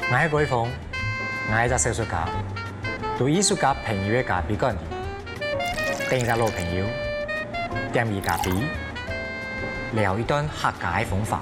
我係舉峰，我係一個小說家，對藝術家朋友嘅家比較啲，定一個老朋友，點一咖啡，聊一段客家嘅風法。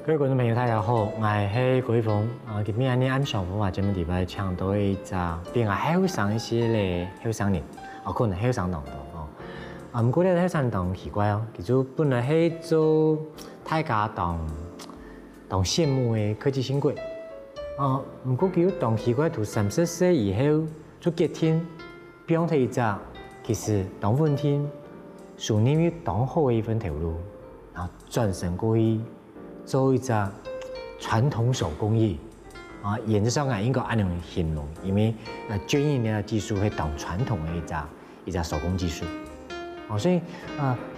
各位觀眾朋友，大家好，我係舉峰。今日呢按上風話，今日禮拜搶到一隻比我後生一些嘅後生人，可能後生當多唔過咧後生當奇怪其實本來係做大家當羨慕嘅科技新貴。唔過佢當奇怪到30歲以後做結婚，變成一隻其實當婚姻屬於當好嘅一份條路，然後轉身過去。做一隻傳統手工藝原則上應該按樣形容，因為絹印嘅技術係當傳統嘅一隻手工技術，所以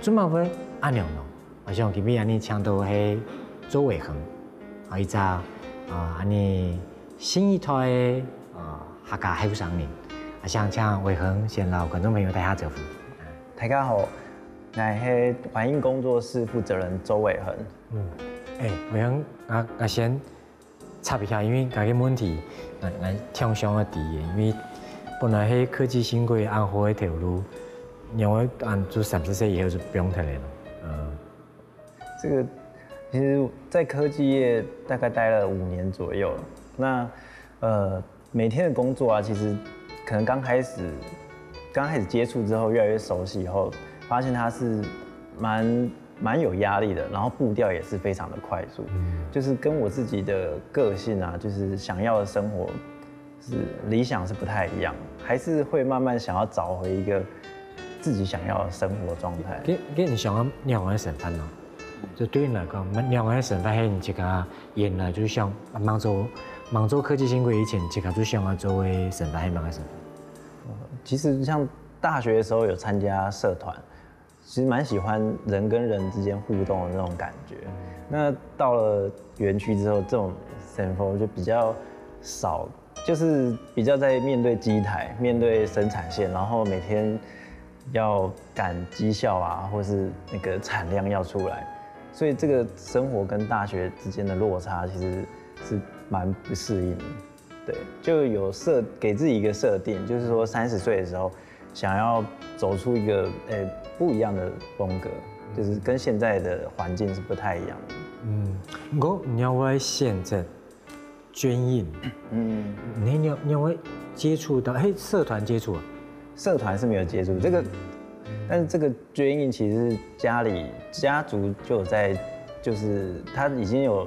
專門會按樣咯。我想今日你搶到係周偉恆一隻安尼新一代嘅客家後生人，想請偉恆先老觀眾朋友大家招呼。大家好，我係環印工作室負責人周偉恆。偉恆，我先插一下，因為嗰個問題，我聽上嘅啲，因為本來係科技新貴按好嘅條路，因為按做30歲以後就不用睇嚟了。這個其實，在科技業大概待了5年左右。那每天的工作啊，其實可能剛開始接觸之後，越來越熟悉以後，發現它是蠻有壓力的，然後步調也是非常的快速，就是跟我自己的個性啊，就是想要的生活理想是不太一樣，還是會慢慢想要找回一個自己想要的生活狀態。你想兩個身份咯，就對你來講，兩個身份係你自己原來就想忙做科技新貴以前，自己就想要做嘅身份係哪個身份？其實像大學的時候有參加社團。其實蠻喜歡人跟人之間互動的那種感覺。那到了園區之後，這種身份就比較少，就是比較在面對機台、面對生產線，然後每天要趕績效啊，或是那個產量要出來，所以這個生活跟大學之間的落差其實是蠻不適應的。對，就有給自己一個設定，就是說30歲的時候想要走出一個不一樣的風格，就是跟現在的環境是不太一樣的。你要會現在絹印，你要會接觸到社團接觸啊？社團是沒有接觸這個，但是這個絹印其實是家族就有在，就是他已經有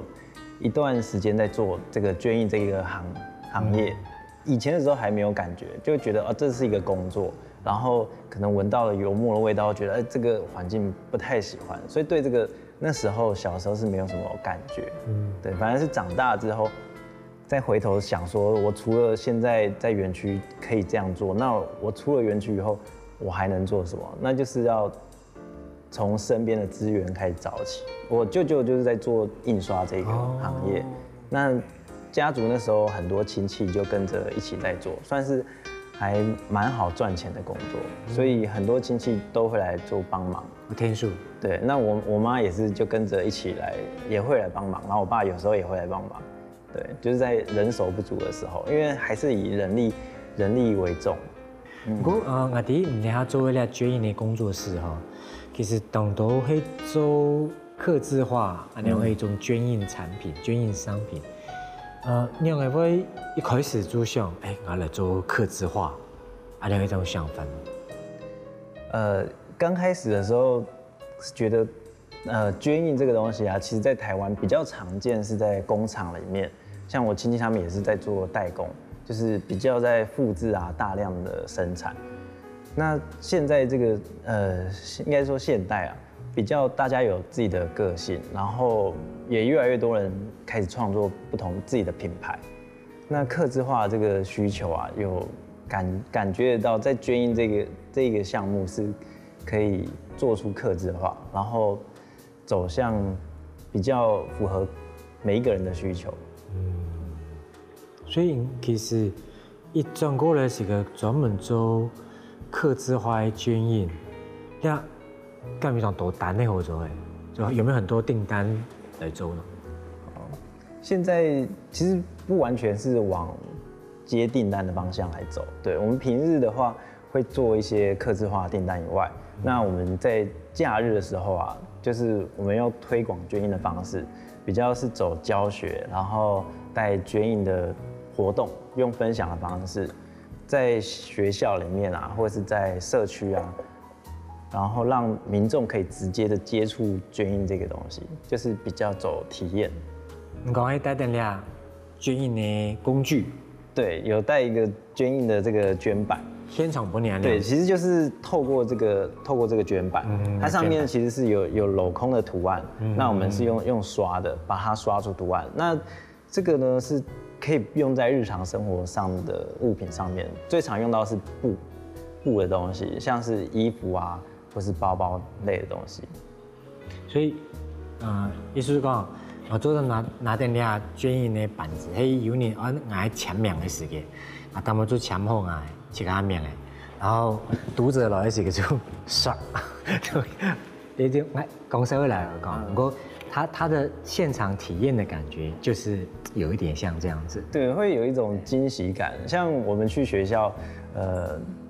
一段時間在做這個絹印這個行業。以前的時候還沒有感覺，就會覺得這是一個工作。然後可能聞到了油墨的味道，覺得這個環境不太喜歡，所以對這個那時候小時候是沒有什麼感覺。對，反而是長大之後，再回頭想說，我除了現在在園區可以這樣做，那我出了園區以後，我還能做什麼？那就是要從身邊的資源開始找起。我舅舅就是在做印刷這個行業，那家族那時候很多親戚就跟着一起在做，算是還蠻好賺錢的工作，所以很多親戚都會來做幫忙。天數。對，那我媽也是就跟着一起來，也會來幫忙，然後我爸有時候也會來幫忙。對，就是在人手不足的時候，因為還是以人力為重。我哋唔係做一啲絹印嘅工作室其實當到係做客製化，然後係種絹印產品、絹印商品。你會唔會一開始就想，我來做客製化，你有一種想法嗎？剛開始的時候是覺得，絹印這個東西啊，其實在台灣比較常見是在工廠裡面，像我親戚他們也是在做代工，就是比較在複製啊，大量的生產。那現在這個應該說現代啊，比較大家有自己的個性，然後也越來越多人開始創作不同自己的品牌。那客製化這個需求啊，有感覺得到，在絹印這個項目是可以做出客製化，然後走向比較符合每一個人的需求。所以其實一转过来是个专门做客制化的捐印，那干非常多单的合作哎，就有没有很多订单来做呢？现在其实不完全是往接订单的方向来走，对我们平日的话会做一些客制化订单以外，那我们在假日的时候啊，就是我们要推广捐印的方式，比较是走教学，然后带捐印的活动，用分享的方式，在学校里面啊，或者是在社区啊，然后让民众可以直接的接触捐印这个东西，就是比较走体验。你讲带点俩捐印的工具，对，有带一个捐印的这个捐板。现场不念。对，其实就是透过这个捐板，它上面其实是有镂空的图案，那我们是用刷的，把它刷出图案。那这个呢是可以用在日常生活上的物品上面，最常用到是布的东西，像是衣服啊，或是包包类的东西。所以，意思是讲，做到拿点俩捐印的板子，嘿，有年爱签名的时间，他们做签好啊，写个名的，然后读者来是个就刷，也就讲社会来讲，不过他的现场体验的感觉就是有一点像这样子。对，会有一种惊喜感。像我们去学校，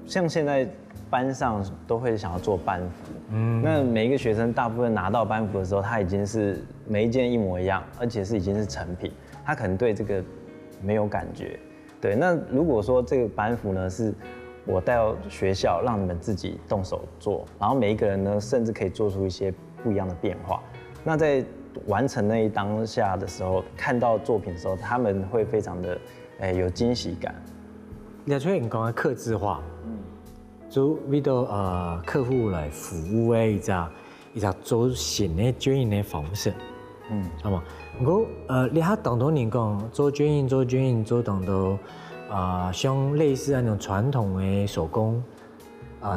像现在班上都会想要做班服，那每一个学生大部分拿到班服的时候，他已经是每一件一模一样，而且已经是成品，他可能对这个没有感觉。对，那如果说这个班服呢是我带到学校，让你们自己动手做，然后每一个人呢甚至可以做出一些不一样的变化，那在完成那一当下的时候，看到作品的时候，他们会非常的有惊喜感。你像你讲的客制化，就为到客户来服务的一个做新的捐印的方式，好吗？不过你还当多人讲做捐印做当到像类似那种传统的手工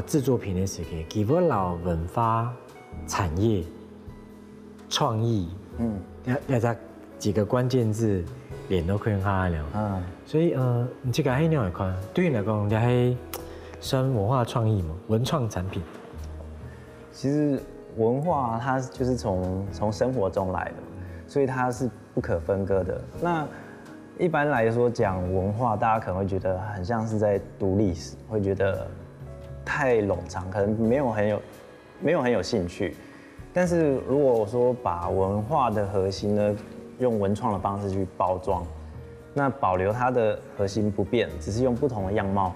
制作品的时候，基本老文化产业创意，要在几个关键字连都可以看了，所以你这个还你来看，对你来讲，你还算文化创意吗？文创产品？其实文化它就是从生活中来的，所以它是不可分割的。那一般来说讲文化，大家可能会觉得很像是在读历史，会觉得太冗长，可能没有很有兴趣。但是如果我说把文化的核心呢，用文创的方式去包装，那保留它的核心不变，只是用不同的样貌，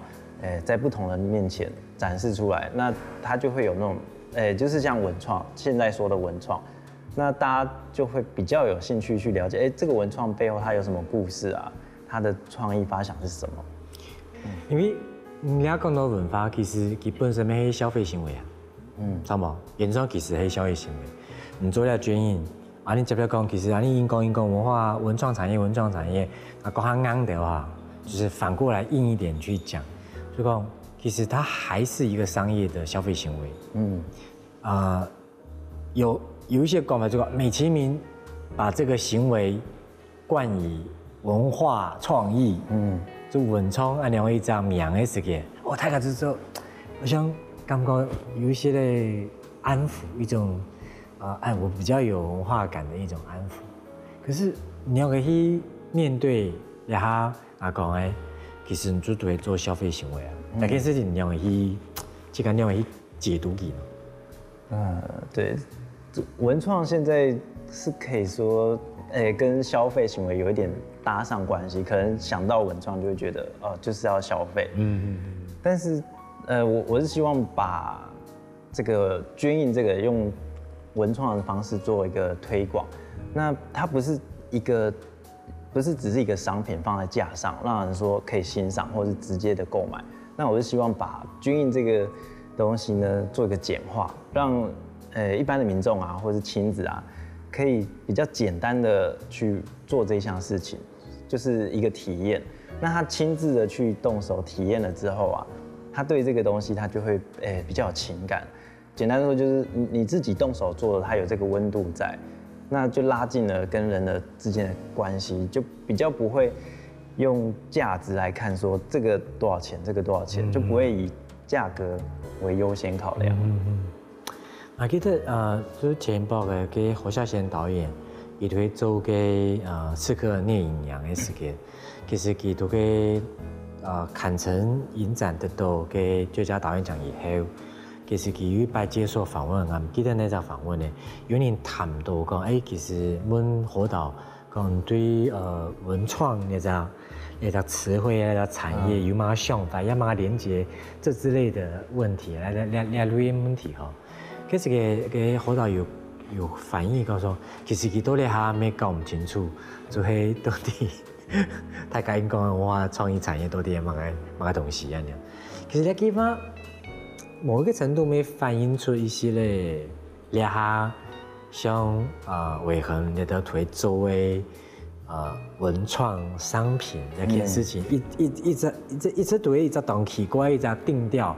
在不同人面前展示出来，那它就会有那种，就是像文创，现在说的文创，那大家就会比较有兴趣去了解，这个文创背后它有什么故事啊？它的创意发想是什么？因为你要讲到文化，其实基本上是消费行为啊，知道吗？原创其实是消费行为，你做了捐印。你接着讲，其实你讲文化文创产业，讲它硬的话，就是反过来硬一点去讲，就讲其实它还是一个商业的消费行为。有一些讲法，就讲美其名把这个行为冠以文化创意，就文创两位这样名的时间，大概就是说，我想感觉有一些的安抚一种。我比较有文化感的一种安抚，可是你要去面对他讲哎，其实你就对做消费行为啊，那件事情你要去，这个你要去解读给嘛。对，文创现在是可以说，跟消费行为有一点搭上关系，可能想到文创就会觉得就是要消费，但是我是希望把这个捐印这个用文创的方式做一个推广，那它不是只是一个商品放在架上，让人说可以欣赏或是直接的购买。那我是希望把捐印这个东西呢做一个简化，让一般的民众啊或是亲子啊，可以比较简单的去做这项事情，就是一个体验。那他亲自的去动手体验了之后啊，他对这个东西他就会比较有情感。简单说就是你自己动手做的，它有这个温度在，那就拉近了跟人的之间的关系，就比较不会用价值来看，说这个多少钱，这个多少钱，就不会以价格为优先考量。我记得就是前部嘅嘅侯孝贤导演，伊都会做嘅刺客聂隐娘嘅事件，其实佢都嘅坎城影展得到嘅最佳导演奖以后，其实佢有一擺接受訪問，我唔記得那隻訪問咧，有人談到講，其實阮侯導講對文創那隻詞彙那隻產業有乜想法，有乜連接這之類的問題，來類問題吼。其實個侯導有反映講說，其實佢到底還沒搞唔清楚，就係到底大家講嘅話，創意產業到底係乜個東西啊？其實呢地方某一個程度沒反映出一些咧，你下像偉恆你都推作為文創商品這件事情，一直對一隻當奇怪一隻定調，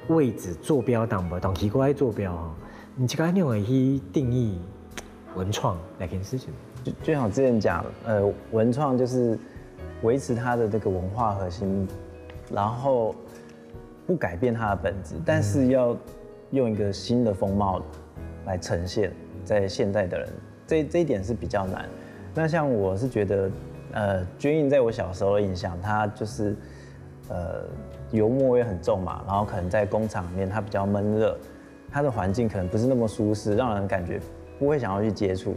位置坐標當不當奇怪坐標哦，你這個樣會去定義文創那件事情？就像我之前講，文創就是維持它的這個文化核心，然後不改變它的本質，但是要用一個新的風貌來呈現在現代的人，這一點是比較難。那像我是覺得，絹印在我小時候的印象，它就是油墨味很重嘛，然後可能在工廠裡面它比較悶熱，它的環境可能不是那麼舒適，讓人感覺不會想要去接觸。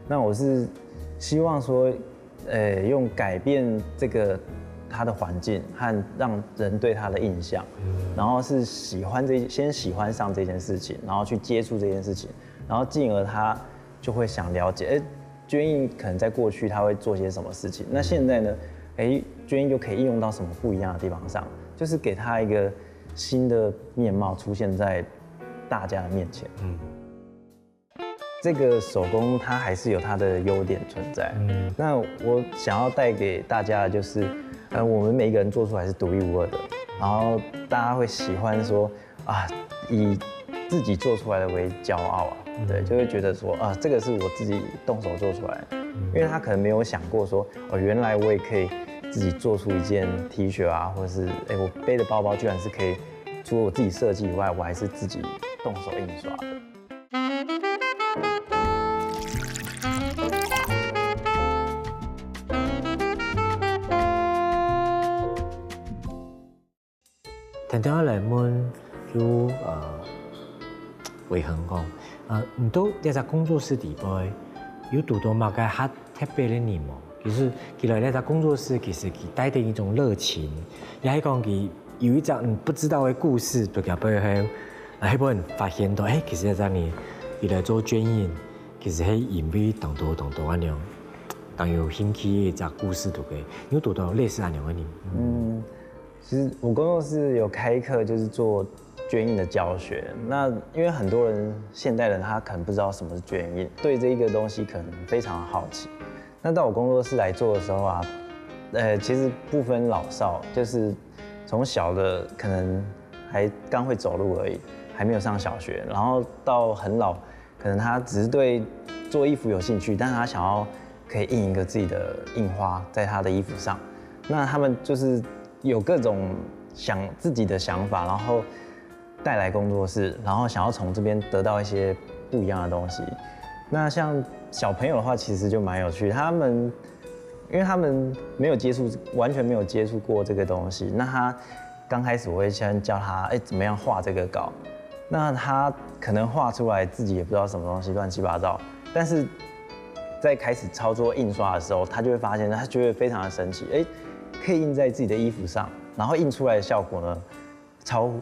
那我是希望說，用改變這個它的環境和讓人對它的印象，然後是先喜歡上這件事情，然後去接觸這件事情，然後進而他就會想了解，絹印可能在過去他會做些什麼事情，那現在呢，絹印就可以應用到什麼不一樣的地方上，就是給他一個新的面貌出現在大家的面前。這個手工它還是有它的優點存在。那我想要帶給大家的就是，我們每一個人做出來是獨一無二的，然後大家會喜歡說啊，以自己做出來的為驕傲啊，對，就會覺得說啊，這個是我自己動手做出來的，因為他可能沒有想過說，哦，原來我也可以自己做出一件 T 恤啊，或者是我背的包包居然是可以除了我自己設計以外，我還是自己動手印刷的。聽到來問就偉恆講，唔到呢隻工作室底部有讀到乜嘅較特別嘅內容？就是佢來呢隻工作室，其實佢帶點一種熱情，也係講佢有一隻不知道嘅故事，對佢背後，喺幫人發現到，其實呢隻你佢來做絹印，其實係因為當多咁樣，當有興趣嘅一隻故事度嘅，有讀到類似咁樣嘅呢？其實我工作室有開課，就是做絹印的教學。那因為很多人現代人他可能不知道什麼是絹印，對這一個東西可能非常好奇。那到我工作室來做的時候啊，其實不分老少，就是從小的可能還剛會走路而已，還沒有上小學，然後到很老，可能他只是對做衣服有興趣，但是他想要可以印一個自己的印花在他的衣服上。那他們就是有各種自己的想法，然後帶來工作室，然後想要從這邊得到一些不一樣的東西。那像小朋友的話，其實就蠻有趣。因為他們沒有完全沒有接觸過這個東西。那他剛開始我會先教他，怎麼樣畫這個稿。那他可能畫出來自己也不知道什麼東西，亂七八糟。但是在開始操作印刷的時候，他就會發現，他覺得非常的神奇。可以印在自己的衣服上，然後印出來的效果呢，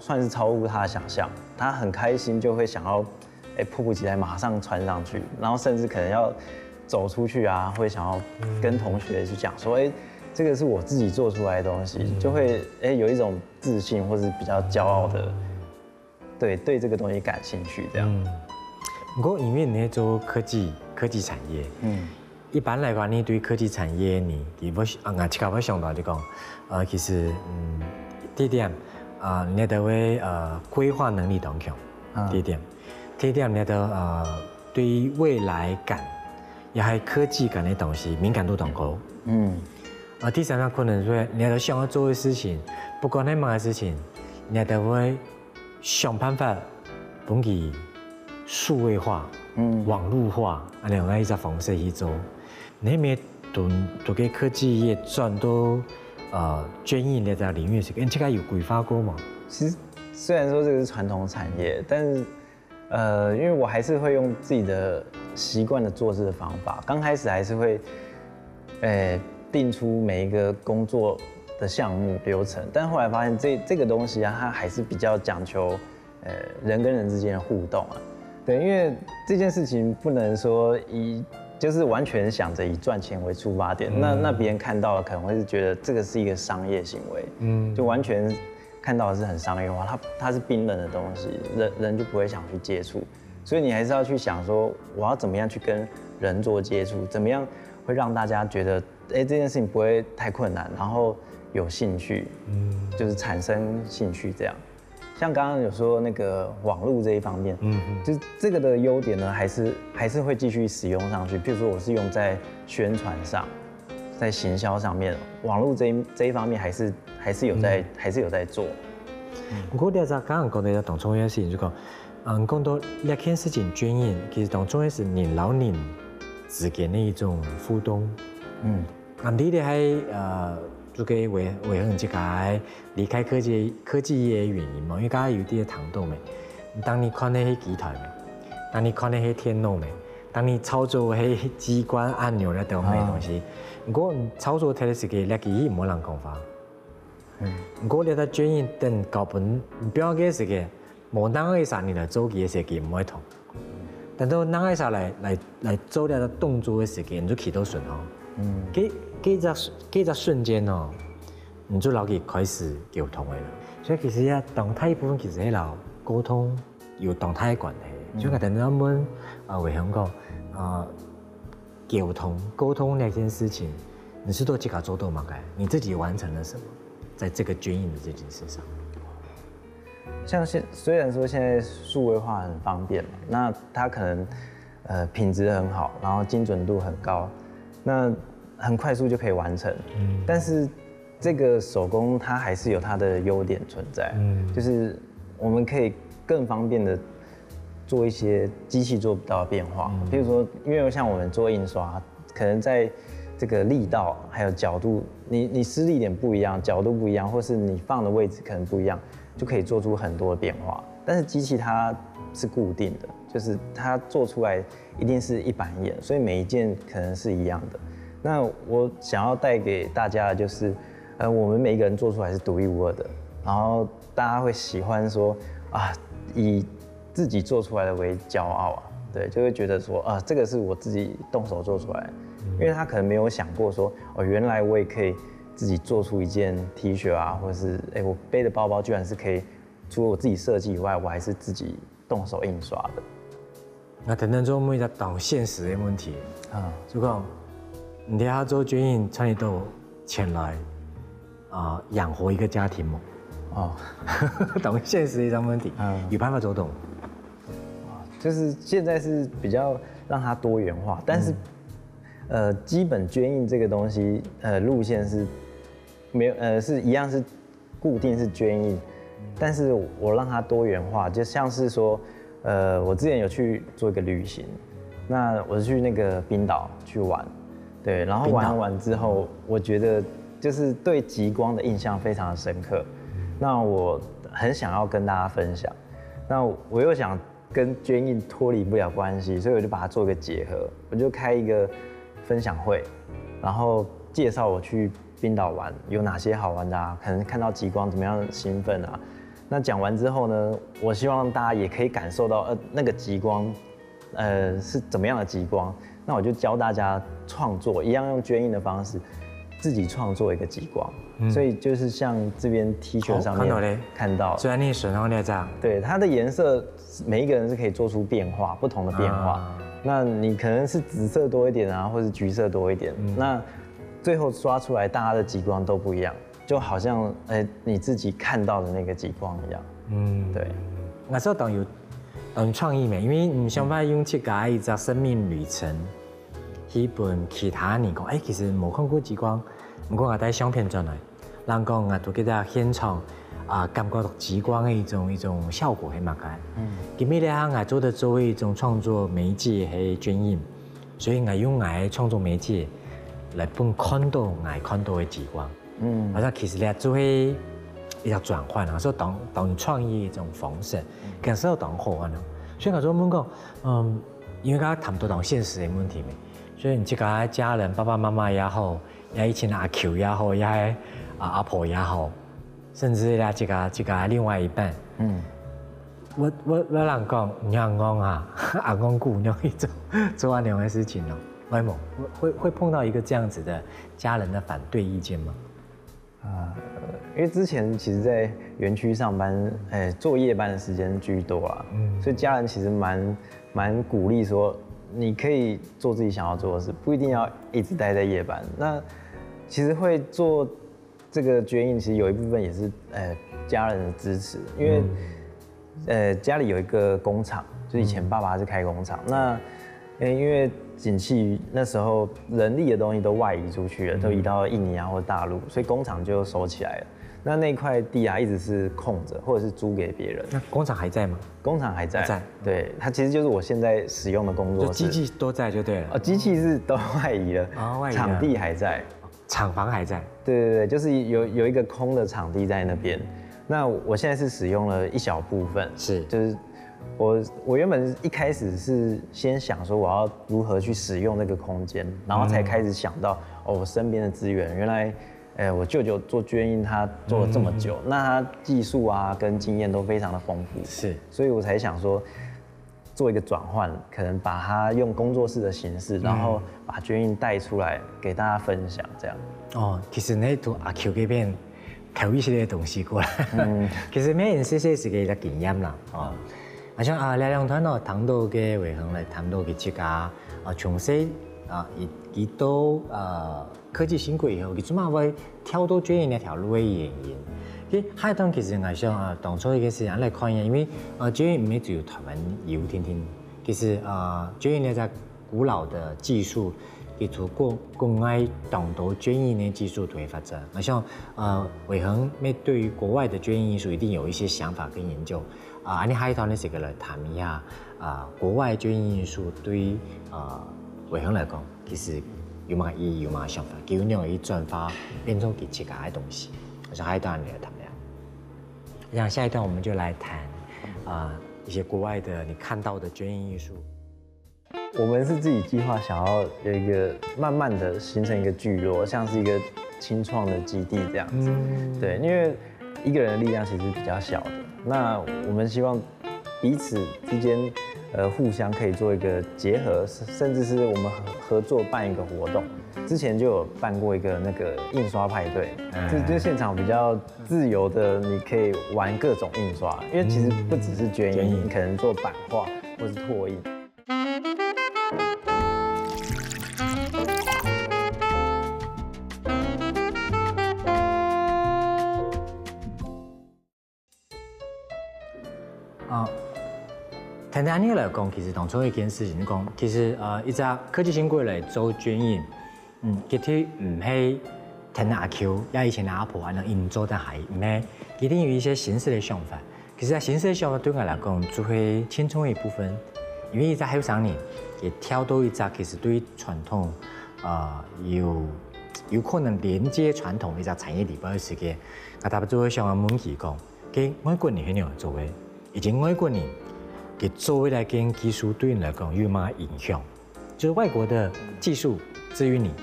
算是超乎他的想象。他很開心，就會想要，迫不及待馬上穿上去，然後甚至可能要走出去啊，會想要跟同學去講說，這個是我自己做出來的東西，就會有一種自信或是比較驕傲的，對這個東西感興趣這樣。不過因為你做科技產業，一般來講，你對科技產業呢，我想到就講，其實第一點，你都會規劃能力當強，第二點你都對未來感，也係科技感的東西敏感度當高，第三个可能说，你都想要做的事情，不管你忙的事情，你都会想办法把它数位化、网络化，两个一个方式去做。你没都给科技业转到捐印的这个领域，你这个有规划过吗？其实虽然说这个是传统产业，但是因为我还是会用自己的习惯的做事的方法，刚开始还是会定出每一个工作的项目流程，但后来发现这个东西啊，它还是比较讲求人跟人之间的互动啊。对，因为这件事情不能说就是完全想着以赚钱为出发点，那别人看到了可能会是觉得这个是一个商业行为，就完全看到的是很商业化，它是冰冷的东西，人就不会想去接触，所以你还是要去想说，我要怎么样去跟人做接触，怎么样会让大家觉得，这件事情不会太困难，然后有兴趣，就是产生兴趣这样。像刚刚有说那个网络这一方面，就是这个的优点呢，还是会继续使用上去。譬如说，我是用在宣传上，在行销上面，网络这一方面还是有在做。我哋就剛剛講到一當中嘅事情，就講，講到呢件事情捐印，其實當中嘅是人老人之間的一種互動。你哋喺就給維恆這個離開科技業的原因嘛，因為剛才有啲談到咩，當你看那些機台咩，當你看那些電腦咩，當你操作那些機關按鈕咧等咩東西，如果操作睇嘅時嘅，呢個唔冇人講法。如果你喺捐印等搞本標嘅時嘅，冇哪個啥你來做嘅時嘅唔會同，但到哪個啥來做呢個動作嘅時嘅，你就起到順哦。嗰隻瞬間哦，你就老給開始溝通嘅啦。所以其實啊，動態部分其實係老溝通有動態嘅關係。所以我哋啱啱為香港溝通那件事情，你是都自己做到嗎？你自己完成了什麼？在這個捐印的這件事上，像雖然說現在數位化很方便嘛，那它可能品質很好，然後精準度很高，那很快速就可以完成。但是這個手工它還是有它的優點存在，就是我們可以更方便的做一些機器做不到的變化。譬如說，因為像我們做印刷，可能在這個力道還有角度，你施力點不一樣，角度不一樣，或是你放的位置可能不一樣，就可以做出很多的變化。但是機器它是固定的，就是它做出來一定是一板一眼，所以每一件可能是一樣的。那我想要帶給大家的就是我們每一個人做出來是獨一無二的，然後大家會喜歡說啊，以自己做出來的為驕傲啊，對，就會覺得說啊，這個是我自己動手做出來的。因為他可能沒有想過說，原來我也可以自己做出一件 T 恤啊，或者是我背的包包居然是可以，除了我自己設計以外，我還是自己動手印刷的。那等等，就問一下當現實的問題就講你睇下做捐印，差唔多錢來養活一個家庭嘛？當現實的一種問題，有辦法做到？就是現在是比較讓它多元化，但是。基本捐印這個東西，路線是沒有，是一樣是固定是捐印，但是我讓它多元化，就像是說，我之前有去做一個旅行，那我是去那個冰島去玩，對，然後玩完之後，我覺得就是對極光的印象非常的深刻，那我很想要跟大家分享，那我又想跟捐印脫離不了關係，所以我就把它做一個結合，我就開一個分享會，然後介紹我去冰島玩有哪些好玩的啊，可能看到極光怎麼樣興奮啊。那講完之後呢，我希望大家也可以感受到那個極光，是怎麼樣的極光。那我就教大家創作，一樣用捐印的方式，自己創作一個極光。所以就是像這邊 T 恤上面看到，雖然你選到那張，對它的顏色，每一個人是可以做出變化，不同的變化。那你可能是紫色多一點啊，或是橘色多一點，那最後刷出來大家的極光都不一樣，就好像你自己看到的那個極光一樣。對。那時候當有創意咩？因為你想法用這個一隻生命旅程，去本其他人講，其實冇看過極光，不过我带相片转来，人讲啊，都给大家现场感觉到极光的一种效果很蛮开。今日咧，我做的作为一种创作媒介系转印，所以我用我的创作媒介来帮看到我看到的极光。我说其实咧做一个转换啊，说当创意一种方式，感受当好啊。所以我说我们讲，因为他谈不到现实的问题嘛，所以你这个家人爸爸妈妈也好，也以前阿 Q 也好，也阿婆也好，甚至咧这个另外一半，我人讲，你阿公啊，阿公姑娘一种做那样的事情哦，为什么会碰到一个这样子的家人的反对意见吗？因为之前其实，在园区上班，做夜班的时间居多啊，所以家人其实蛮鼓励说，你可以做自己想要做的事，不一定要一直待在夜班。那其实会做这个决定，其实有一部分也是家人的支持，因为家里有一个工厂，就以前爸爸是开工厂，那因为景气那时候人力的东西都外移出去了，都移到印尼啊或大陆，所以工厂就收起来了。那块地啊一直是空着，或者是租给别人。那工厂还在吗？工厂还在，对，它其实就是我现在使用的工作室，就机器都在就对了。机器是都外移了，外移了，场地还在，厂房还在。对，就是有一个空的场地在那边。那我现在是使用了一小部分，就是我原本一开始是先想说我要如何去使用那个空间，然后才开始想到我身边的资源，原来。我舅舅做捐印，他做了这么久，那他技术啊跟经验都非常的丰富，所以我才想说做一个转换，可能把它用工作室的形式，然后把捐印带出来给大家分享，这样。其实那都阿 Q 这边投一些东西过来，其实每人是一个经验啦，好像力量团谈到嘅维恒来谈到嘅这个从细伊到科技新贵以后，佢做乜會跳到專業那條路嘅原因？佢海當其實我想當初嘅時間嚟看因為專業唔係只有台灣有天天，其實專業呢隻古老的技術，佢從國外當到專業嘅技術都會發展。我想偉恆對於國外的專業藝術一定有一些想法跟研究。你海當呢時個嚟談一下國外專業藝術對於偉恆嚟講，其實。有嘛意義，有嘛想法，給你有一轉發變成給其他的東西。我想下一段你來談聊。我想下一段我們就來談一些國外的你看到的捐印藝術。我們是自己計劃想要有一個慢慢的形成一個聚落，像是一個青創的基地這樣子。對，因為一個人的力量其實比較小的，那我們希望彼此之間。互相可以做一个结合，甚至是我们合作办一个活动。之前就有办过一个那个印刷派对，就现场比较自由的，你可以玩各种印刷，因为其实不只是捐印，你可能做版画或是拓印。谈谈你来讲，其实当初一件事情讲，其实一只科技新贵来做捐印，佢哋唔係聽阿 Q，也以前阿婆安能印做得係唔係，一定有一些形式的想法。其實形式的想法對我來講，就會輕鬆一部分，因為一隻後生人，也跳到一隻其實對傳統有可能連接傳統一隻產業裡邊嘅事嘅，我特別就會想問佢講，佢外國人係點樣做嘅？以前外國人。给作为来跟技术对你来讲有嘛影响？就是外国的技术至于你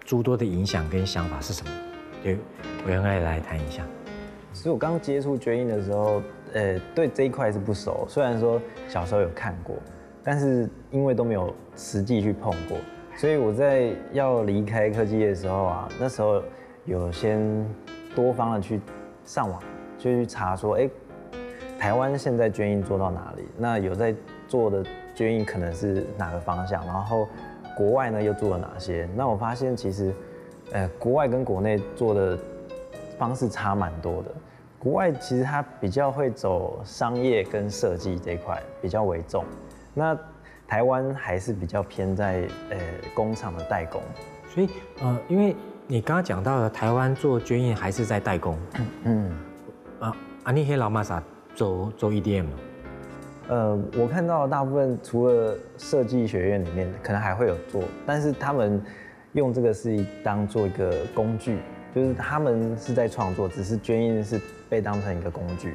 诸多的影响跟想法是什么？对，我应该来谈一下。其实我刚接触捐印的时候，对这一块是不熟。虽然说小时候有看过，但是因为都没有实际去碰过，所以我在要离开科技业的时候啊，那时候有先多方的去上网，就去查说，台湾现在捐印做到哪里？那有在做的捐印可能是哪个方向？然后国外呢又做了哪些？那我发现其实，国外跟国内做的方式差蛮多的。国外其实它比较会走商业跟设计这一块比较为重，那台湾还是比较偏在工厂的代工。所以因为你刚刚讲到的台湾做捐印还是在代工，你黑老玛莎做 EDM 吗？我看到大部分除了设计学院里面可能还会有做，但是他们用这个是当做一个工具，就是他们是在创作，只是捐印是被当成一个工具，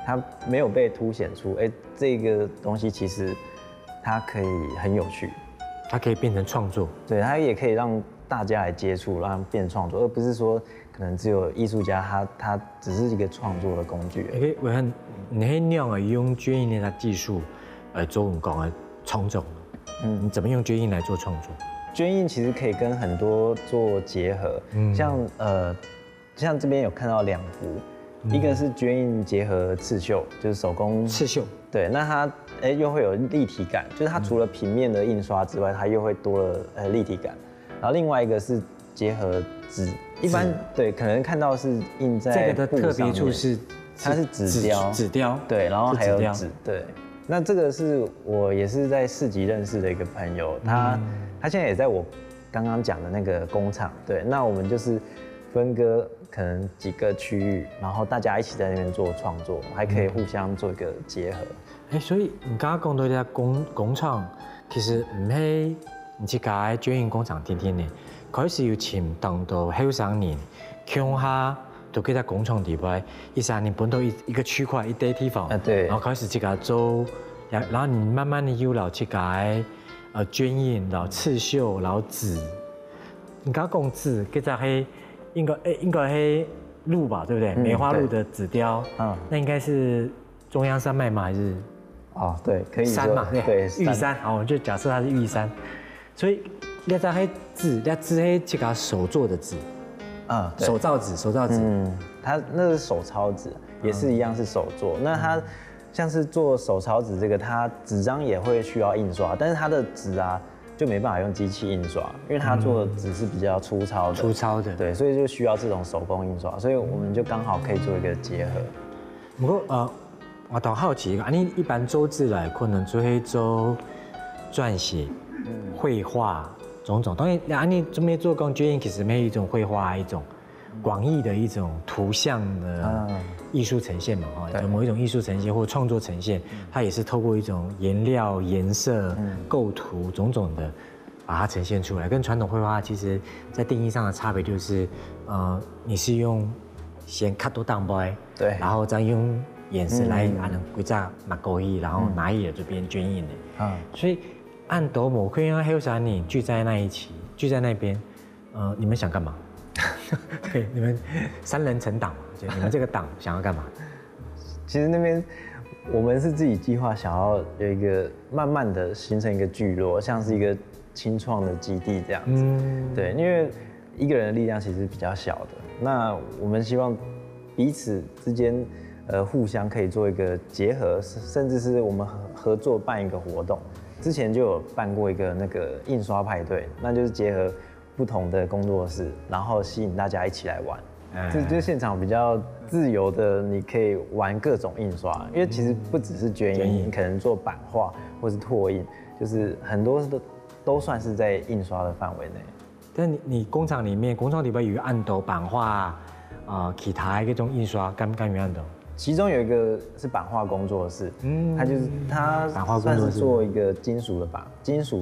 它没有被凸显出，这个东西其实它可以很有趣，它可以变成创作，对，它也可以让大家来接触，让它变创作，而不是说可能只有艺术家他只是一个创作的工具。我看你那样啊，用捐印的技术来做我们讲的创作，你怎么用捐印来做创作？捐印其实可以跟很多做结合，像这边有看到2幅，一个是捐印结合刺绣，就是手工刺绣，对，那它又会有立体感，就是它除了平面的印刷之外，它又会多了立体感。然后另外一个是结合纸，一般对可能看到是印在这个的特别处是它是纸雕，对，然后还有纸，对。那这个是我也是在市集认识的一个朋友，他现在也在我刚刚讲的那个工厂，对。那我们就是分割可能几个区域，然后大家一起在那边做创作，还可以互相做一个结合。所以你刚刚讲到这工厂，其实唔係。你去家捐印工厂天天呢，开始要请当到后生人，乡下都去在工厂里边，13年搬到一个区块一堆地方，对，然后开始去家做，然后你慢慢的有了去家捐印，然后刺绣，然后纸，你刚讲纸，其实黑应该黑鹿吧，对不对？梅花鹿的纸雕，那应该是中央山脉吗？还是？对，可以山嘛，对，玉山，好，我就假设它是玉山。所以，你知道迄纸，那纸迄这个手做的纸，手造纸，它那是手抄纸，也是一样是手做。那它像是做手抄纸这个，它纸张也会需要印刷，但是它的纸啊就没办法用机器印刷，因为它做的纸是比较粗糙的，对，所以就需要这种手工印刷，所以我们就刚好可以做一个结合。不过我倒好奇，你一般做字来可能做迄做撰写。绘画种种，当然，你准备做工捐印，其实没有一种绘画，一种广义的一种图像的艺术呈现嘛，有某一种艺术呈现或创作呈现，它也是透过一种颜料、颜色、构图种种的把它呈现出来。跟传统绘画其实在定义上的差别就是，你是用先卡多当包，对，然后再用颜色来规则抹勾印，然后拿印这边捐印的，所以。按斗某可以让后山你聚在那边，你们想干嘛？对，你们3人成党嘛，就你们这个党想要干嘛？其实那边我们是自己计划想要有一个慢慢的形成一个聚落，像是一个青创的基地这样子。对，因为一个人的力量其实比较小的，那我们希望彼此之间互相可以做一个结合，甚至是我们合作办一个活动。之前就有办过一个那个印刷派对，那就是结合不同的工作室，然后吸引大家一起来玩。就现场比较自由的，你可以玩各种印刷，因为其实不只是捐印，你可能做版画或是拓印，就是很多都算是在印刷的范围内。但你工厂里面有按斗版画其他一种印刷干于按斗。其中有一个是版画工作室，它算是做一个金属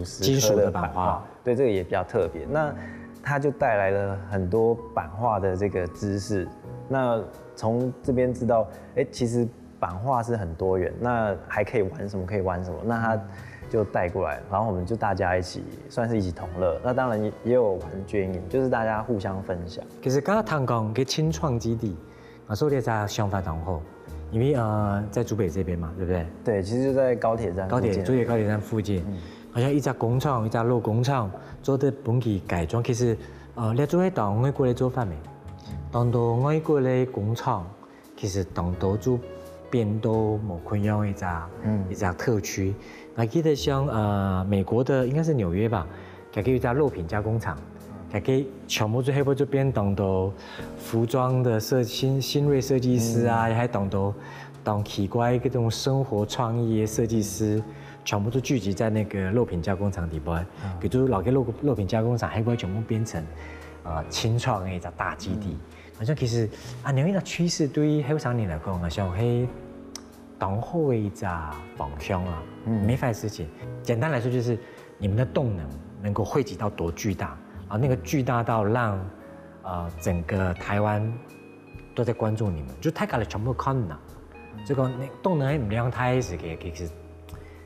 石刻的版画，对，这个也比较特别。那它就带来了很多版画的这个知识。那从这边知道，其实版画是很多元，那还可以玩什么？那它就带过来，然后我们就大家一起同乐。那当然也有玩捐印，就是大家互相分享。其实刚刚谈讲个青创基地。说的在想法很好，因为在竹北这边嘛，对不对？对，其实就在高铁站。竹北高铁站附近，好像一家工厂，一家肉工厂做的本地改装。其实你做喺当外国嚟做饭未？当到外国嚟工厂，其实当到就变到某困样一家特区。我记得像美国的应该是纽约吧，还有一家肉品加工厂。还给全部做黑部这边当到服装的新锐设计师啊，还当奇怪各种生活创意的设计师，全部都聚集在那个肉品加工厂底部。比如老个肉品加工厂，还会全部变成清创的一个大基地。好像其实另一个趋势对于后生人来讲，好像是当好的一个方向啊，没坏事情。简单来说就是你们的动能够汇集到多巨大啊，那个巨大到让整个台湾都在关注你们，就太高了，全部看了。这个动能不量太是其实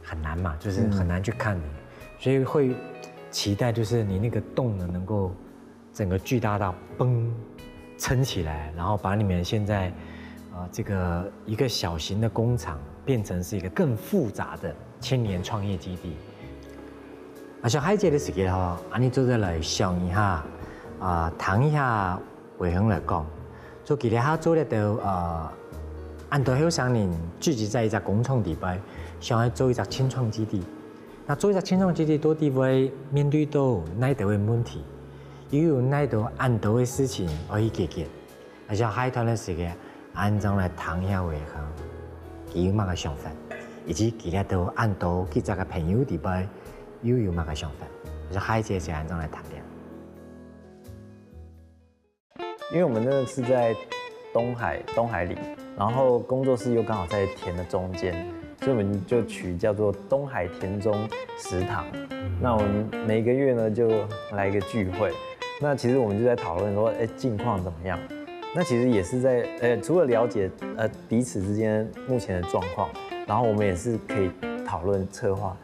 很难嘛，就是很难去看你，所以会期待就是你那个动能能够整个巨大到崩撑起来，然后把你们现在这个一个小型的工厂变成是一个更复杂的青年创业基地。像海这个时间哈，你做得来想一下谈一下伟恒来讲，就其实他做得到按照后生人聚集在一个工厂地边，想要做一个青创基地。那做一个青创基地，到底会面对到哪一道的问题？又有哪一道按道的事情可以解决？像海团的时间，按照来谈一下伟恒，佢有乜嘅想法，以及其他都按道佢這個朋友地邊又有乜嘅想法？像海姐是按照來談的。因为我们那个是在东海里，然后工作室又刚好在田的中间，所以我们就取叫做东海田中食堂。那我们每一个月呢就来一个聚会，那其实我们就在讨论说，近况怎么样？那其实也是在除了了解彼此之间目前的状况，然后我们也是可以讨论策划，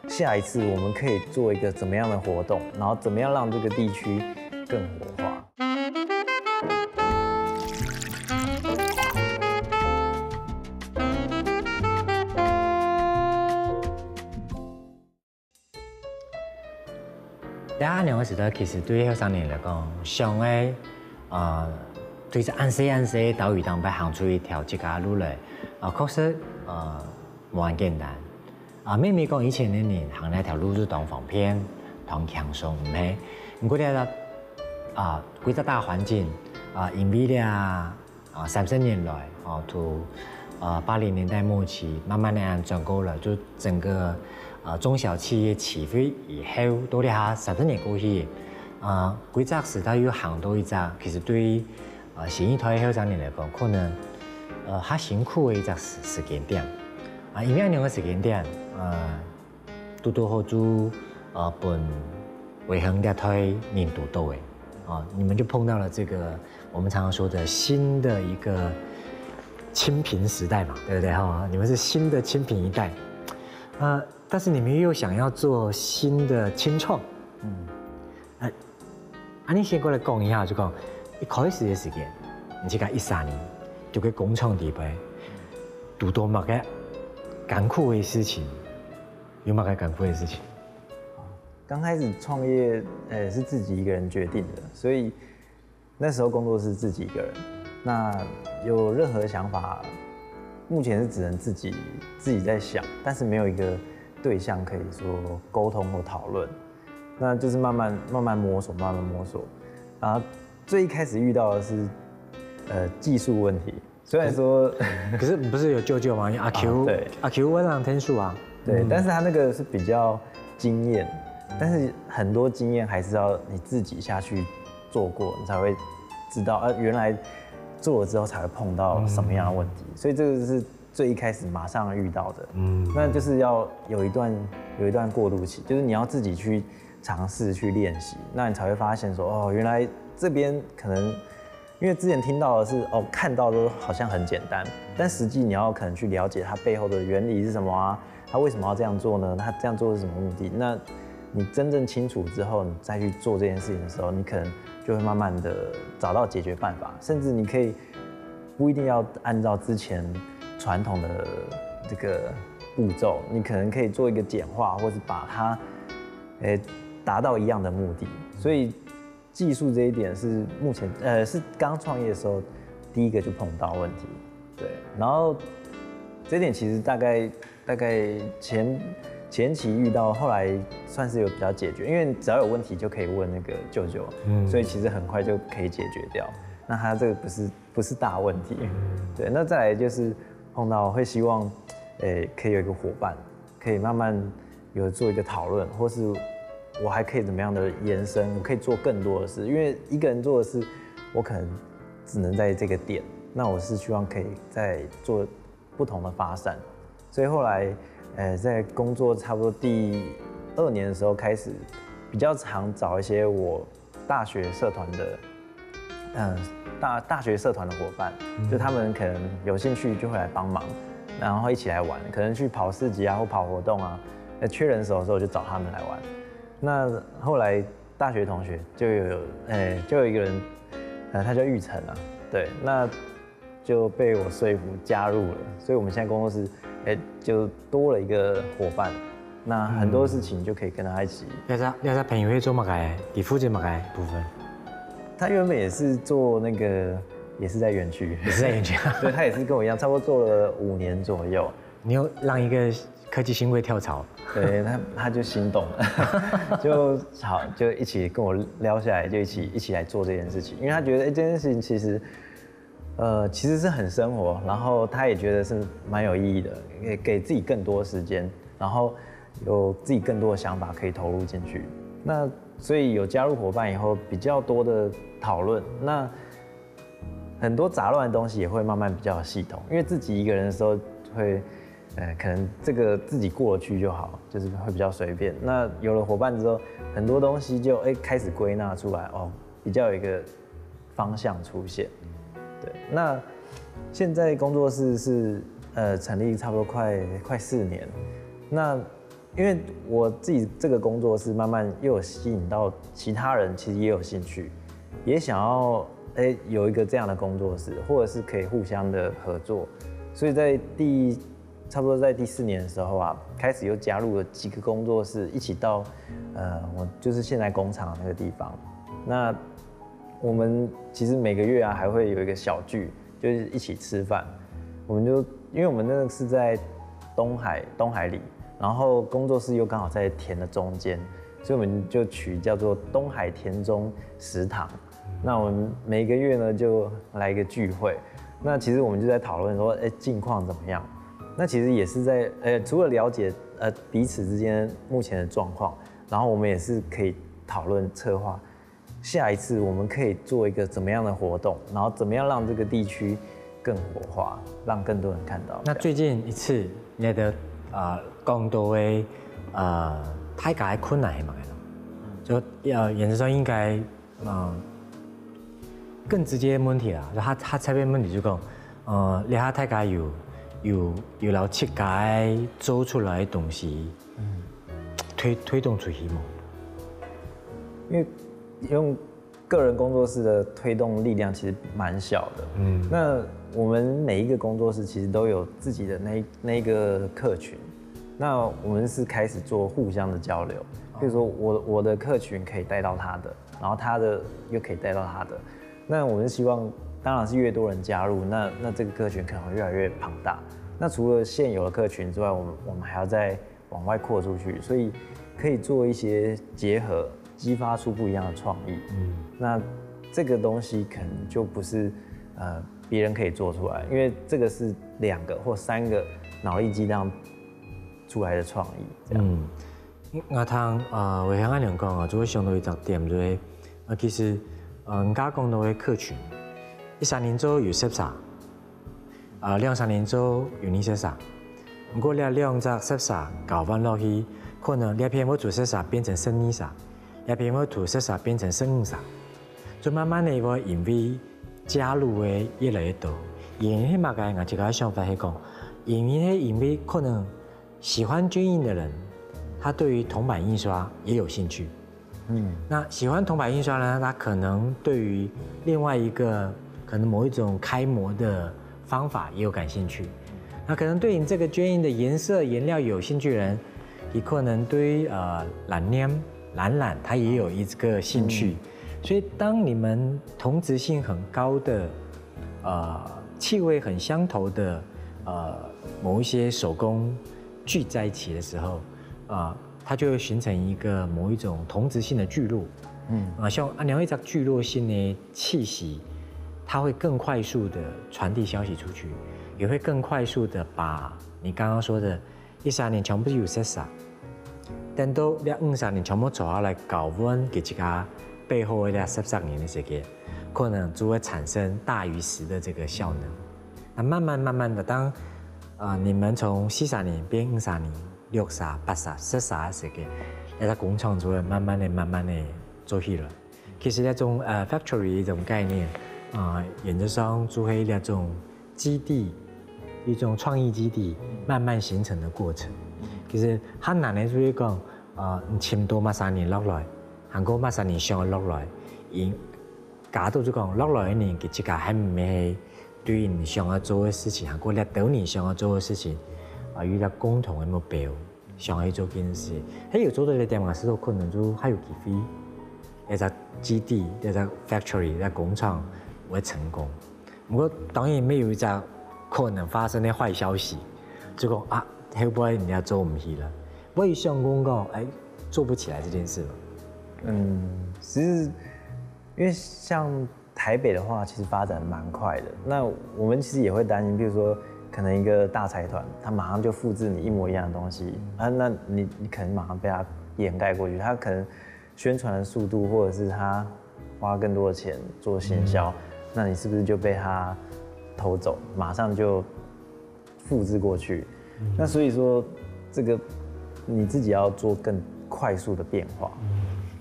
下一次我们可以做一个怎么样的活动，然后怎么样让这个地区更活化。2个时代其实对后生人来讲，上个对着按时岛屿当中行出一条这个路来，确实蛮简单。妹妹讲以前的人行那条路就当方便，当轻松，唔系。不过咧规则大环境因为咧30年来到80年代末期，慢慢的转过了，就整个中小企业起飞以后，到咧30年过去，规则时代又行到一只，其实对于新一代后生人来讲，可能较辛苦的一只时间点。因为那个时间点，多好做本伟恒在推年度到位，你们就碰到了这个我们常常说的新的一个清贫时代嘛，对不对哈？你们是新的清贫一代，但是你们又想要做新的青创，你先过来讲一下，就讲一开始的时间，你这个13年就给工厂地边，多么个艰苦的事情，有么个艰苦的事情？刚开始创业，是自己一个人决定的，所以那时候工作室自己一个人。那有任何想法，目前是只能自己在想，但是没有一个对象可以说沟通或讨论。那就是慢慢摸索，然后最一开始遇到的是技术问题。虽然说，可是不是有舅舅吗？阿 Q， 对，阿 Q 会让天数啊。对，但是他那个是比较经验，但是很多经验还是要你自己下去做过，你才会知道原来做了之后才会碰到什么样的问题。所以这个是最一开始马上遇到的。那就是要有一段过渡期，就是你要自己去尝试去练习，那你才会发现说，原来这边可能。因为之前听到的是看到都好像很简单，但实际你要可能去了解它背后的原理是什么啊？它为什么要这样做呢？它这样做是什么目的？那你真正清楚之后，你再去做这件事情的时候，你可能就会慢慢的找到解决办法，甚至你可以不一定要按照之前传统的这个步骤，你可能可以做一个简化，或是把它达到一样的目的。所以。技术这一点是目前是刚创业的时候第一个就碰到问题，对，然后这点其实大概前期遇到，后来算是有比较解决，因为只要有问题就可以问那个舅舅，所以其实很快就可以解决掉。那他这个不是大问题，对，那再来就是碰到会希望可以有一个伙伴，可以慢慢有做一个讨论，或是我还可以怎么样的延伸，我可以做更多的事，因为一个人做的事，我可能只能在这个点，那我是希望可以再做不同的发散，所以后来，在工作差不多第2年的时候开始，比较常找一些我大学社团的，大学社团的伙伴，就他们可能有兴趣就会来帮忙，然后一起来玩，可能去跑市集啊或跑活动啊，缺人手的时候就找他们来玩。那后来大学同学就有一个人，他叫玉成啊，对，那就被我说服加入了，所以我们现在工作室，就多了一个伙伴，那很多事情就可以跟他一起。你在朋友会做乜嘅？你负责乜嘅部分？他原本也是做那个，也是在园区，也是在园区，对，他也是跟我一样，差不多做了5年左右。你又让一个科技新贵跳槽，对他就心动了，就一起跟我撩下来，就一起来做这件事情，因为他觉得这件事情其实是很生活，然后他也觉得是蛮有意义的，给自己更多时间，然后有自己更多的想法可以投入进去。那所以有加入伙伴以后，比较多的讨论，那很多杂乱的东西也会慢慢比较系统，因为自己一个人的时候会，可能这个自己过得去就好，就是会比较随便。那有了伙伴之后，很多东西就开始归纳出来，哦，比较有一个方向出现。对，那现在工作室是成立差不多快4年，那因为我自己这个工作室慢慢又有吸引到其他人，其实也有兴趣，也想要有一个这样的工作室，或者是可以互相的合作，所以在差不多在第4年的时候啊，开始又加入了几个工作室，一起到我就是现在工厂的那个地方。那我们其实每个月啊还会有一个小聚，就是一起吃饭。我们就因为我们那个是在东海里，然后工作室又刚好在田的中间，所以我们就取叫做东海田中食堂。那我们每个月呢就来一个聚会，那其实我们就在讨论说，近况怎么样？那其实也是在除了了解彼此之间目前的状况，然后我们也是可以讨论策划。下一次我们可以做一个怎么样的活动，然后怎么样让这个地区更活化，让更多人看到。那最近一次你的讲到的太大的困难係乜嘢咯？就原則上應該更直接的問題啦。他這邊問題就講，你下太家有留設計做出來的東西，推動出去嗎？因為用个人工作室的推动力量其实蛮小的。那我们每一个工作室其实都有自己的那个客群，那我们是开始做互相的交流。比如说我的客群可以带到他的，然后他的又可以带到他的。那我们希望，当然是越多人加入，那这个客群可能会越来越庞大。那除了现有的客群之外，我们还要再往外扩出去，所以可以做一些结合。激发出不一样的创意，那这个东西可能就不是别人可以做出来，因为这个是2个或3个脑力激荡出来的创意。这样，我聽維香阿娘講啊，做上到一個點就係其實人家講到嘅客群，1-3年左右有攝2-3年左右有你攝不過你2隻攝搞翻落去，可能2篇我做攝變成生意也變我圖色變成生物就慢慢的我因為加入的越來越多，因為嘛個我這個想法係講，因為可能喜歡絹印的人，他對於銅版印刷也有興趣。那喜歡銅版印刷呢，他可能對於另外一個可能某一種開模的方法也有感興趣。那可能對你這個絹印的顏色顏料有興趣的人，也可能對於藍，他也有一個興趣，所以當你們同質性很高的，氣味很相投的，某一些手工聚在一起的時候，它就會形成一個某一種同質性的聚落，像你要一個聚落性的氣息，它會更快速的傳遞消息出去，也會更快速的把你剛剛說的1-3年全部有set 等到你50年全部做下来，搞阮给这个背后的13年的时间，可能就会产生大于10的这个效能。那慢慢的，当你们从40年变50年、60、80、40的时间，那个工厂就会慢慢的做起来。其实那种factory 这种概念原则上就会那种基地，一种创意基地慢慢形成的过程。其實很難嘅，就是講簽到乜3年落來，韓國乜3年上落來，而假到就講落來一年，佢自己係唔係對你想要做嘅事情，韓國叻到你想要做嘅事情，遇到共同嘅目標，想去做件事，喺要做到呢點嘅時候，可能就還有機會，一個基地、一個 factory、一個工廠會成功。不過當然沒有一個可能發生的壞消息，就講會不會人家做唔起了？我也想講，做不起來這件事了。其實因為像台北的話，其實發展蠻快的。那我們其實也會擔心，比如說可能一個大財團，他馬上就複製你一模一樣的東西，那你可能馬上被他掩蓋過去，他可能宣傳的速度，或者是他花更多的錢做行銷，那你是不是就被他偷走，馬上就複製過去？那所以說，這個你自己要做更快速的變化，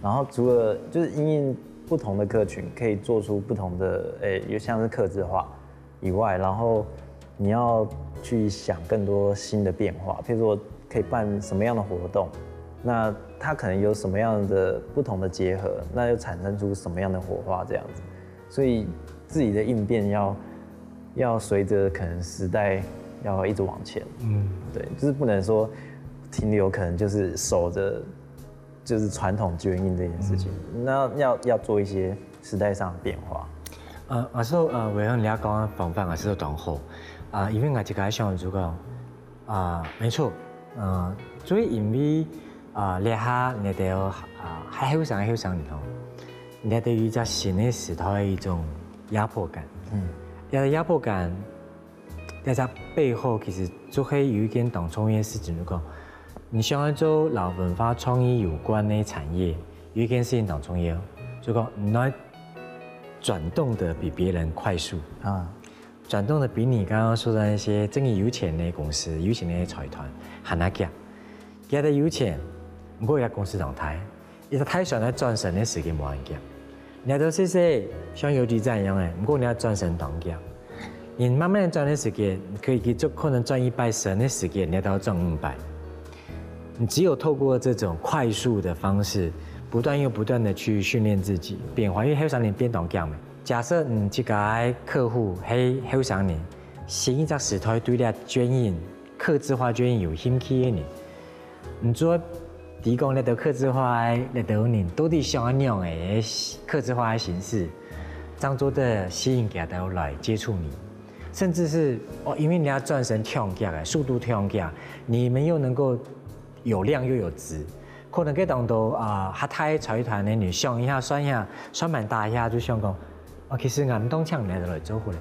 然後除了就是因應不同的客群，可以做出不同的又像是客製化以外，然後你要去想更多新的變化，譬如說可以辦什麼樣的活動，那它可能有什麼樣的不同的結合，那又產生出什麼樣的火花這樣子，所以自己的應變要隨着可能時代。要一直往前，對，就是不能說停留，可能就是守着就是傳統絹印這件事情，那要做一些時代上的變化。我說為何你要講防範，我是講好，因為我自己想就講，沒錯，所以因為你下你哋要喺後生年頭，你對於這新的時代一種壓迫感，有壓迫感。在這背後，其實就可以有一件當創業事情。如果你想要做老文化創意有關的產業，有一件事情當創業，就講你要轉動的比別人快速轉動的比你剛剛說的那些真係有錢的公司、有錢的財團還要急，急得有錢，不過一家公司狀態，一個太想要轉身的時間冇人急，你要做像游擊戰一樣的，不過你要轉身當急。你慢慢賺的時間，可以就可能賺100升的時間，你都要賺500。你只有透過這種快速的方式，不斷又不斷的去訓練自己，變化。因為後生年變動咁嘅。假設你這個客戶喺後生年，新一隻時代對你絹印、客製化絹印有興趣嘅人，你做提供你到客製化你到人到底想要樣嘅客製化的形式，這樣做的吸引佢哋來接觸你。甚至是因為你要轉身跳腳速度跳腳，你們又能夠有量又有質，可能佢當到客太財團的你想一下算蠻大一下，就想講其實我唔當搶嚟就來做回來，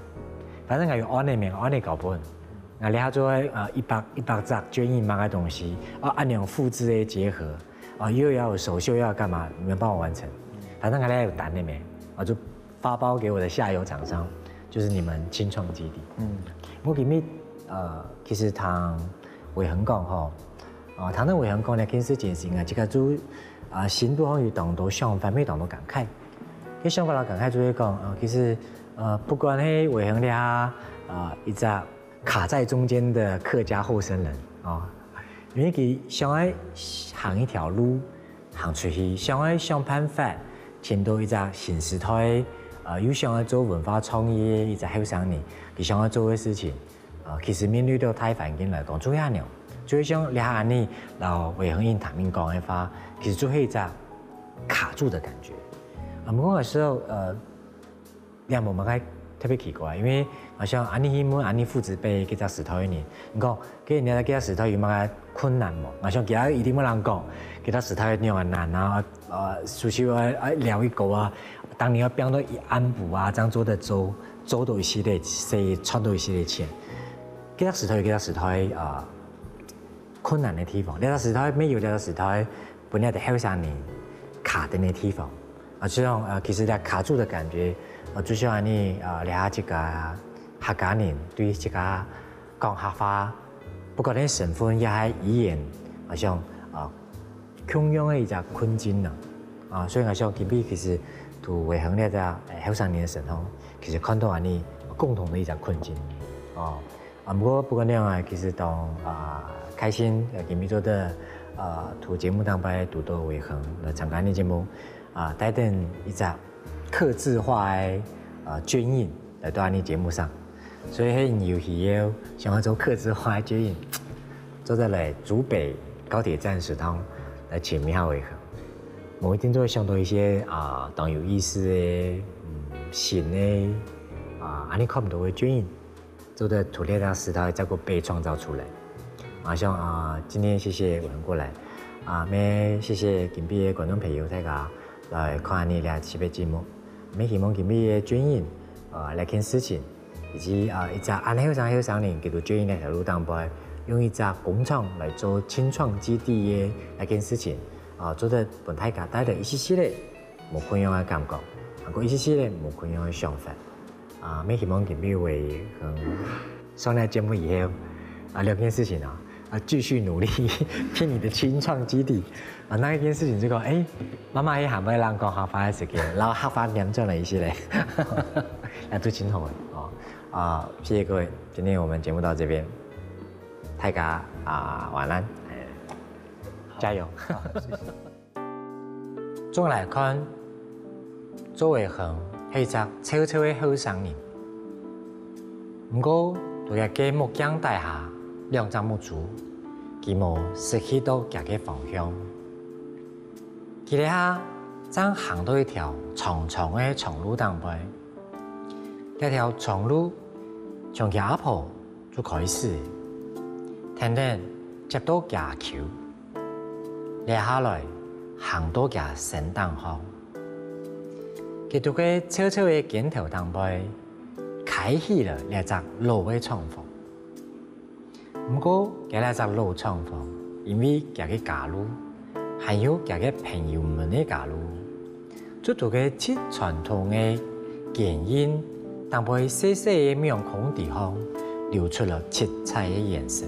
反正我要按你名按你搞本，我哋做100隻絹印嘛嘅東西，按樣複製的結合，又要有手繡又要幹嘛，你們幫我完成，反正我哋有單的名，我就發包給我的下游廠商。就是你們青創基地。我記得其實同維恆講吼，同維恆講呢件事情啊，這個就新都可以當到想法，沒當到感慨。佢想法啦感慨就會講，其實不管係維恆咧一隻卡在中間的客家後生人因為佢想要行一條路行出去，想辦法tìm到一隻新時代。又想要做文化創意，一直後生年，佢想要做嘅事情，其實面對到大環境來講，做下樣，就像你下你老維恆印談面講嘅話，其實就係一隻卡住的感覺。不過有時候，你冇乜解特別奇怪，因為好像你希望你父子輩幾隻石頭嘅人，你講，佢你睇幾隻石頭有乜困難冇？好像其他一定冇人講，幾隻石頭一樣嘅難啊，需要聊一個當你要變到一安補這樣做的做到一系列，創造一系列錢，幾隻石頭有幾隻石頭困难的地方。那条石头没有那条石头，本来的后生人卡在那地方啊，这种其实咧卡住的感觉，就像你俩这个客家人对这个讲客话，不管你身份也系语言，好像同样的一只困境啦。所以我想今比其实图维恒咧只后生人的身上，其实看到安尼共同的一只困境。不过那样其实当开心今比做的图节目当中读到维恒来参加的节目带动一只客制化的捐印来到安尼节目上，所以迄有需要想要做客制化的捐印，做在来竹北高铁站食堂来前面下维恒。我一定都会想到一些当有意思的、新的安尼看不到的捐印，做的土地上石头再个被创造出来。像今天谢谢我们过来，咩谢谢今边的观众朋友大家来看你俩特别节目，咩希望今边的捐印来看事情，以及一只安后生人给到捐印那条路当中，用一只工厂来做青创基地的来件事情。做得本大家带来一些些的无同样的感觉，过一些些的无同样的想法。咩希望今边会上来节目以后两件事情继续努力拼你的青创基地那一件事情妈妈也喊不人讲客话的时间，然后客话严重了一些嘞，都挺好的谢谢各位，今天我们节目到这边，大家晚安。加油！谢谢。总来看，周伟恒是一个悄悄的好生人，不过在个木匠底下两张木柱，佢冇失去到家嘅方向。佢哋下正行到一条长长的长路当中，这条长路从佢阿婆就开始，天天接到架桥。接下來行到嘅神當後，佢喺個悄悄嘅鏡頭當中開啟了一隻老嘅廠房。不過，嗰隻老廠房因為佢嘅家路，還有佢嘅朋友們嘅家路，就喺個切傳統嘅剪影當中細細嘅面孔地方，流出了七彩嘅顏色。